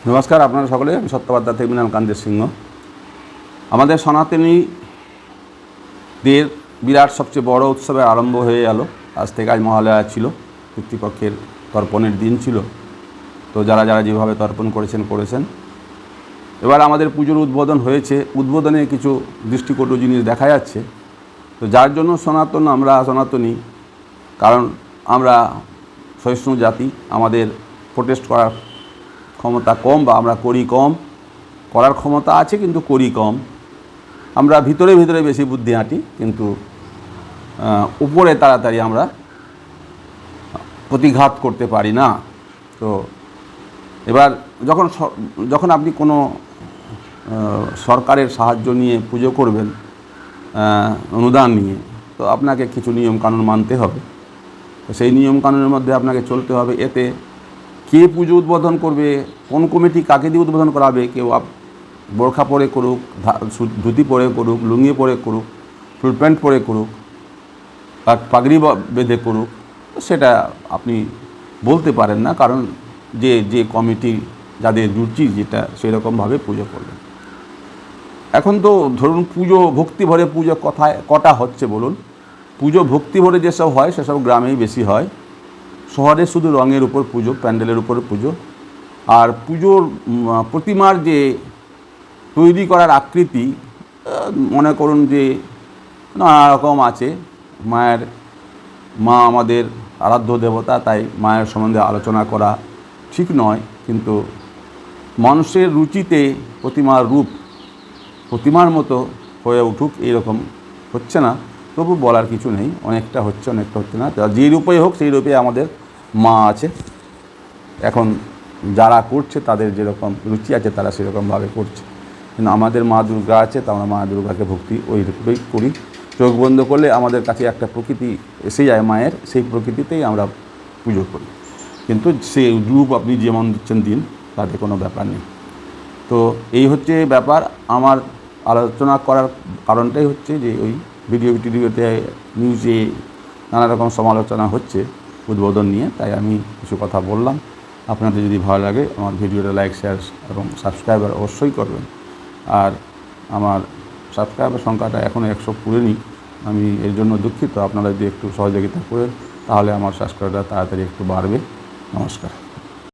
নমস্কার আপনারা সকলে। আমি সত্যবার্তা থেকে মৃণাল কান্তের সিংহ। আমাদের সনাতনীদের বিরাট সবচেয়ে বড় উৎসবের আরম্ভ হয়ে গেল। আজ থেকে আজ মহালয়া ছিল, পিতৃপক্ষের তর্পণের দিন ছিল। তো যারা যারা যেভাবে তর্পণ করেছেন। এবার আমাদের পুজোর উদ্বোধন হয়েছে। উদ্বোধনে কিছু দৃষ্টিকটু জিনিস দেখা যাচ্ছে। তো যার জন্য আমরা সনাতনী, কারণ আমরা সহিষ্ণু জাতি, আমাদের প্রোটেস্ট করার ক্ষমতা কম, বা আমরা করি কম। করার ক্ষমতা আছে কিন্তু করি কম। আমরা ভিতরে ভিতরে বেশি বুদ্ধি হাঁটি, কিন্তু উপরে তাড়াতাড়ি আমরা প্রতিঘাত করতে পারি না। তো এবার যখন আপনি কোনো সরকারের সাহায্য নিয়ে পুজো করবেন, অনুদান নিয়ে, তো আপনাকে কিছু নিয়মকানুন মানতে হবে। তো সেই নিয়মকানুনের মধ্যে আপনাকে চলতে হবে। এতে কে পুজো উদ্বোধন করবে, কোন কমিটি কাকে দিয়ে উদ্বোধন করাবে, কেউ বোরখা পরে করুক, ধুতি পরে করুক, লুঙ্গি পরে করুক, ফুল প্যান্ট পরে করুক, বা পাগড়ি বেঁধে করুক, সেটা আপনি বলতে পারেন না। কারণ যে কমিটি যাদের রুচি যেটা, সেই রকমভাবে পুজো করবে। এখন তো ধরুন পুজো ভক্তি ভরে পুজো কটা হচ্ছে বলুন? পুজো ভক্তি ভরে যেসব হয় সেসব গ্রামেই বেশি হয়। শহরে শুধু রঙের উপর পুজো, প্যান্ডেলের উপর পুজো। আর পুজোর প্রতিমার যে তৈরি করার আকৃতি, মনে করুন যে নানা রকম আছে। মা আমাদের আরাধ্য দেবতা, তাই মায়ের সম্বন্ধে আলোচনা করা ঠিক নয়। কিন্তু মানুষের রুচিতে প্রতিমার রূপ প্রতিমার মতো হয়ে উঠুক, এইরকম হচ্ছে না। তবু বলার কিছু নেই, অনেকটা হচ্ছে, অনেকটা হচ্ছে না। যে রূপে হোক সেই রূপে আমাদের মা আছে। এখন যারা করছে তাদের যেরকম রুচি আছে তারা সেরকমভাবে করছে। কিন্তু আমাদের মা দুর্গা আছে, তা আমরা মা দুর্গাকে ভক্তি ওই রূপেই করি। চোখ বন্ধ করলে আমাদের কাছে একটা প্রকৃতি এসে যায় মায়ের, সেই প্রকৃতিতেই আমরা পুজো করি। কিন্তু সেই রূপ আপনি যেমন দিচ্ছেন দিন, তাতে কোনো ব্যাপার নেই। তো এই হচ্ছে ব্যাপার। আমার আলোচনা করার কারণটাই হচ্ছে যে ওই ভিডিওতে নিউজে নানা রকম সমালোচনা হচ্ছে উদ্বোধন নিয়ে, তাই আমি কিছু কথা বললাম। আপনাদের যদি ভালো লাগে আমার ভিডিওটা লাইক, শেয়ার এবং সাবস্ক্রাইবার অবশ্যই করবেন। আর আমার সাবস্ক্রাইবার সংখ্যাটা এখনও 100 পুরেনি। আমি এর জন্য দুঃখিত। আপনারা যদি একটু সহযোগিতা করেন তাহলে আমার সাবস্ক্রাইবার তাড়াতাড়ি একটু বাড়বে। নমস্কার।